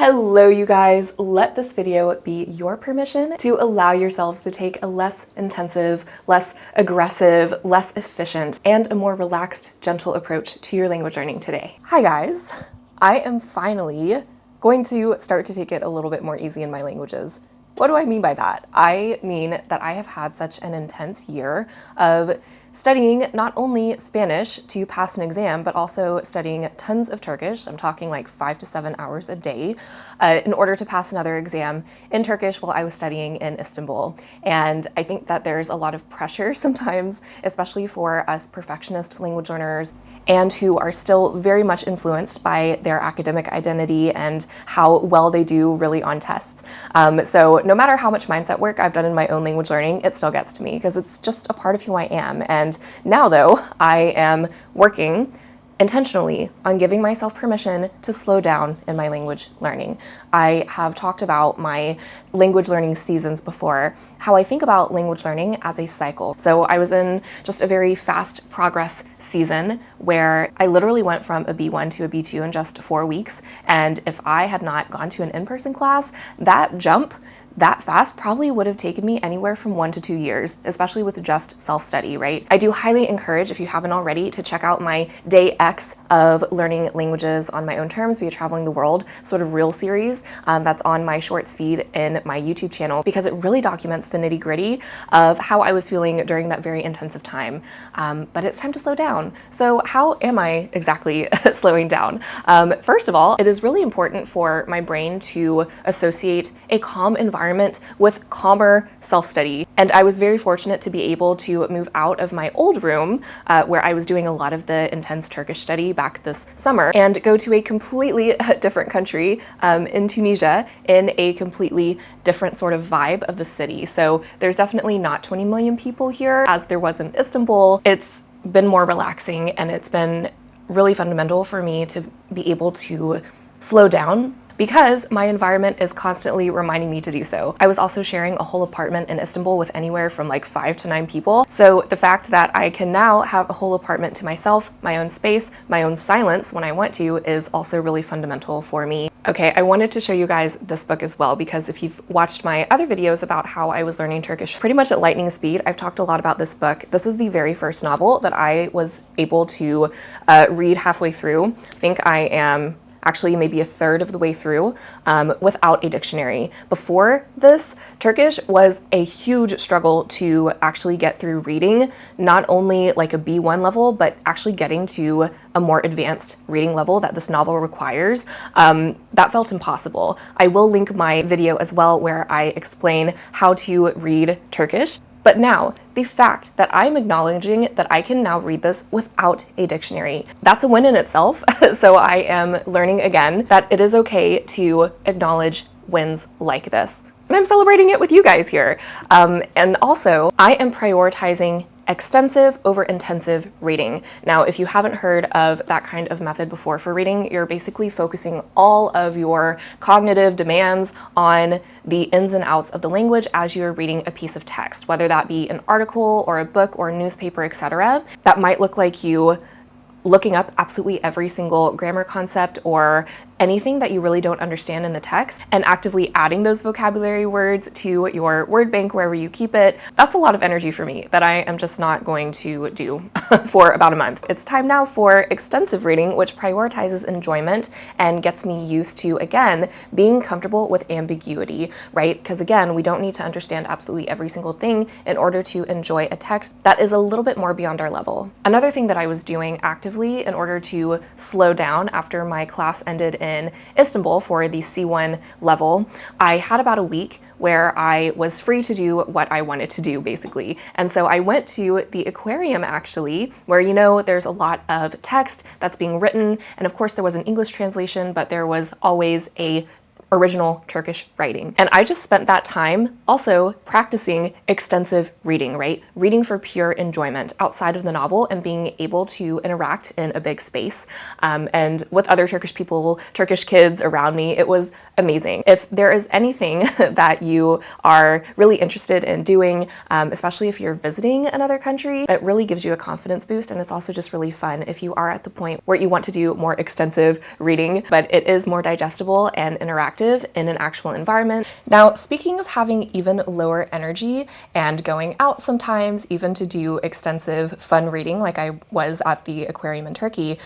Hello, you guys. Let this video be your permission to allow yourselves to take a less intensive, less aggressive, less efficient, and a more relaxed, gentle approach to your language learning today. Hi, guys. I am finally going to start to take it a little bit more easy in my languages. What do I mean by that? I mean that I have had such an intense year of studying not only Spanish to pass an exam, but also studying tons of Turkish. I'm talking like 5 to 7 hours a day in order to pass another exam in Turkish while I was studying in Istanbul. And I think that there's a lot of pressure sometimes, especially for us perfectionist language learners and who are still very much influenced by their academic identity and how well they do really on tests. So no matter how much mindset work I've done in my own language learning, it still gets to me because it's just a part of who I am. And now, though, I am working intentionally on giving myself permission to slow down in my language learning. I have talked about my language learning seasons before, how I think about language learning as a cycle. So I was in just a very fast progress season where I literally went from a B1 to a B2 in just 4 weeks. And if I had not gone to an in-person class, that jump that fast probably would have taken me anywhere from 1 to 2 years, especially with just self-study, right? I do highly encourage, if you haven't already, to check out my Day X of learning languages on my own terms via traveling the world sort of reel series that's on my shorts feed in my YouTube channel, because it really documents the nitty-gritty of how I was feeling during that very intensive time. But it's time to slow down. So how am I exactly slowing down? First of all, it is really important for my brain to associate a calm environment with calmer self-study. And I was very fortunate to be able to move out of my old room where I was doing a lot of the intense Turkish study back this summer and go to a completely different country in Tunisia in a completely different sort of vibe of the city. So there's definitely not 20 million people here as there was in Istanbul. It's been more relaxing and it's been really fundamental for me to be able to slow down because my environment is constantly reminding me to do so. I was also sharing a whole apartment in Istanbul with anywhere from like 5 to 9 people. So the fact that I can now have a whole apartment to myself, my own space, my own silence when I want to is also really fundamental for me. Okay, I wanted to show you guys this book as well, because if you've watched my other videos about how I was learning Turkish pretty much at lightning speed, I've talked a lot about this book. This is the very first novel that I was able to read halfway through. I think I am actually maybe a third of the way through without a dictionary. Before this, Turkish was a huge struggle to actually get through reading, not only like a B1 level, but actually getting to a more advanced reading level that this novel requires. That felt impossible. I will link my video as well where I explain how to read Turkish. But now, the fact that I'm acknowledging that I can now read this without a dictionary, that's a win in itself. So I am learning again that it is okay to acknowledge wins like this. And I'm celebrating it with you guys here. And also, I am prioritizing extensive over intensive reading. Now, if you haven't heard of that kind of method before for reading, you're basically focusing all of your cognitive demands on the ins and outs of the language as you're reading a piece of text, whether that be an article or a book or a newspaper, etc. That might look like you looking up absolutely every single grammar concept or anything that you really don't understand in the text and actively adding those vocabulary words to your word bank wherever you keep it. That's a lot of energy for me that I am just not going to do for about a month. It's time now for extensive reading, which prioritizes enjoyment and gets me used to, again, being comfortable with ambiguity, right? Because again, we don't need to understand absolutely every single thing in order to enjoy a text that is a little bit more beyond our level. Another thing that I was doing actively in order to slow down after my class ended in Istanbul for the C1 level, I had about a week where I was free to do what I wanted to do, basically. And so I went to the aquarium, actually, where, you know, there's a lot of text that's being written. And of course, there was an English translation, but there was always a original Turkish writing. And I just spent that time also practicing extensive reading, right? Reading for pure enjoyment outside of the novel and being able to interact in a big space and with other Turkish people, Turkish kids around me. It was amazing. If there is anything that you are really interested in doing, especially if you're visiting another country, it really gives you a confidence boost. And it's also just really fun if you are at the point where you want to do more extensive reading, but it is more digestible and interactive in an actual environment. Now, speaking of having even lower energy and going out sometimes, even to do extensive fun reading like I was at the aquarium in Turkey,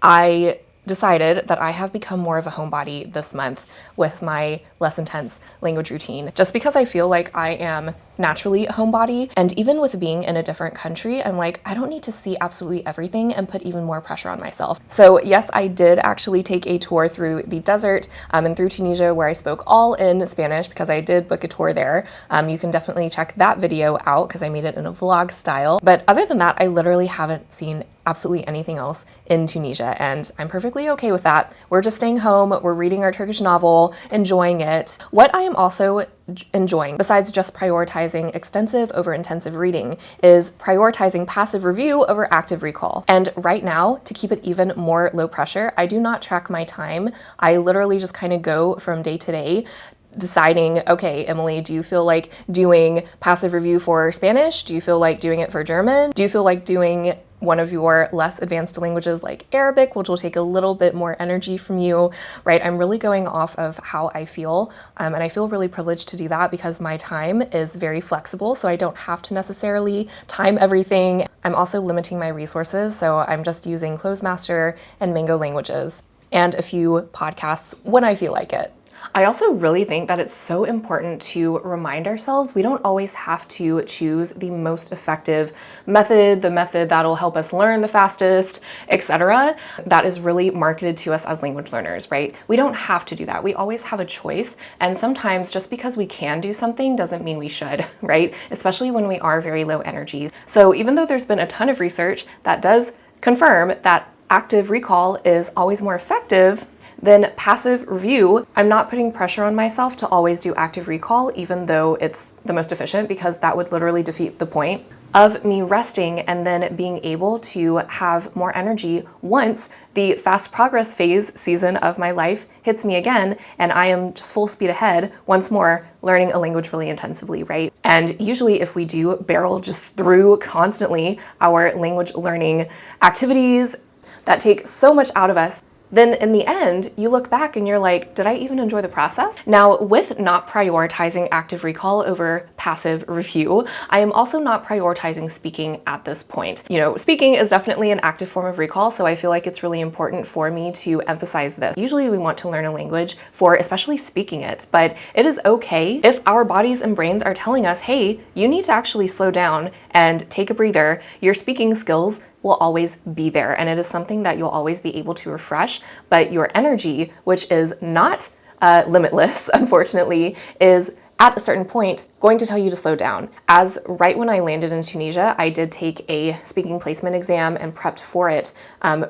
I decided that I have become more of a homebody this month with my less intense language routine, just because I feel like I am naturally a homebody. And even with being in a different country, I'm like, I don't need to see absolutely everything and put even more pressure on myself. So yes, I did actually take a tour through the desert and through Tunisia, where I spoke all in Spanish because I did book a tour there. You can definitely check that video out because I made it in a vlog style. But other than that, I literally haven't seen absolutely anything else in Tunisia, and I'm perfectly okay with that. We're just staying home, we're reading our Turkish novel, enjoying it. What I am also enjoying, besides just prioritizing extensive over intensive reading, is prioritizing passive review over active recall. And right now, to keep it even more low pressure, I do not track my time. I literally just kind of go from day to day, deciding, okay, Emily, do you feel like doing passive review for Spanish? Do you feel like doing it for German? Do you feel like doing one of your less advanced languages like Arabic, which will take a little bit more energy from you, right? I'm really going off of how I feel, and I feel really privileged to do that because my time is very flexible, so I don't have to necessarily time everything. I'm also limiting my resources, so I'm just using Closemaster and Mango languages and a few podcasts when I feel like it. I also really think that it's so important to remind ourselves we don't always have to choose the most effective method, the method that'll help us learn the fastest, etc. That is really marketed to us as language learners, right? We don't have to do that. We always have a choice. And sometimes just because we can do something doesn't mean we should, right? Especially when we are very low energy. So even though there's been a ton of research that does confirm that active recall is always more effective than passive review, I'm not putting pressure on myself to always do active recall, even though it's the most efficient, because that would literally defeat the point of me resting and then being able to have more energy once the fast progress phase season of my life hits me again and I am just full speed ahead once more learning a language really intensively, right? And usually if we do barrel just through constantly our language learning activities that take so much out of us, then in the end, you look back and you're like, did I even enjoy the process? Now, with not prioritizing active recall over passive review, I am also not prioritizing speaking at this point. You know, speaking is definitely an active form of recall, so I feel like it's really important for me to emphasize this. Usually we want to learn a language for especially speaking it, but it is okay if our bodies and brains are telling us, hey, you need to actually slow down and take a breather. Your speaking skills will always be there, and it is something that you'll always be able to refresh, but your energy, which is not limitless, unfortunately, is at a certain point going to tell you to slow down. As right when I landed in Tunisia, I did take a speaking placement exam and prepped for it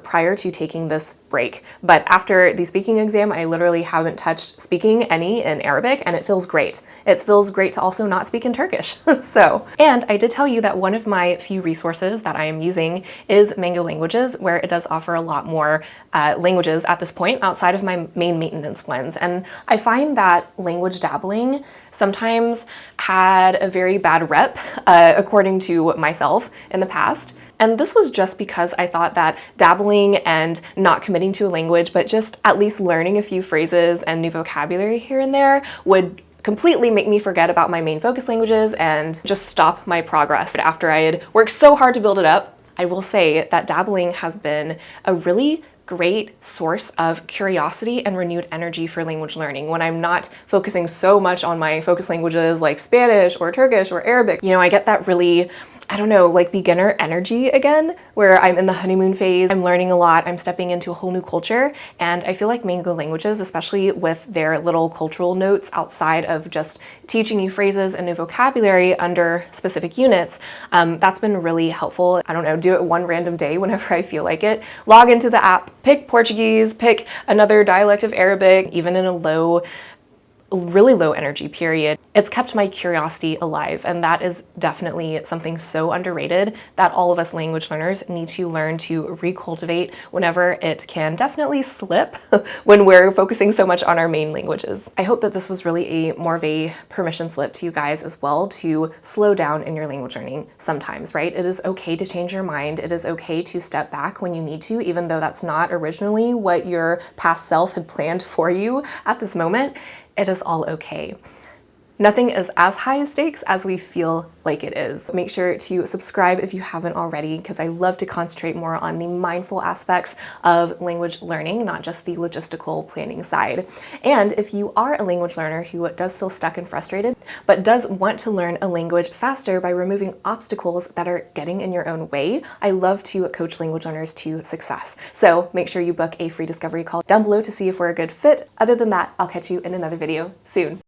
prior to taking this break. But after the speaking exam, I literally haven't touched speaking any in Arabic, and it feels great. It feels great to also not speak in Turkish. And I did tell you that one of my few resources that I am using is Mango Languages, where it does offer a lot more languages at this point outside of my main maintenance ones. And I find that language dabbling sometimes had a very bad rep, according to myself in the past. And this was just because I thought that dabbling and not committing to a language, but just at least learning a few phrases and new vocabulary here and there would completely make me forget about my main focus languages and just stop my progress after I had worked so hard to build it up. I will say that dabbling has been a really great source of curiosity and renewed energy for language learning when I'm not focusing so much on my focus languages like Spanish or Turkish or Arabic. You know, I get that really, I don't know, like beginner energy again, where I'm in the honeymoon phase, I'm learning a lot, I'm stepping into a whole new culture, and I feel like Mango Languages, especially with their little cultural notes outside of just teaching you phrases and new vocabulary under specific units, that's been really helpful. I don't know, do it one random day whenever I feel like it, log into the app, pick Portuguese, pick another dialect of Arabic, even in a low really low energy period, it's kept my curiosity alive. And that is definitely something so underrated that all of us language learners need to learn to recultivate whenever it can definitely slip when we're focusing so much on our main languages. I hope that this was really more of a permission slip to you guys as well to slow down in your language learning sometimes, right? It is okay to change your mind. It is okay to step back when you need to, even though that's not originally what your past self had planned for you at this moment. It is all okay. Nothing is as high stakes as we feel like it is. Make sure to subscribe if you haven't already, because I love to concentrate more on the mindful aspects of language learning, not just the logistical planning side. And if you are a language learner who does feel stuck and frustrated, but does want to learn a language faster by removing obstacles that are getting in your own way, I love to coach language learners to success. So make sure you book a free discovery call down below to see if we're a good fit. Other than that, I'll catch you in another video soon.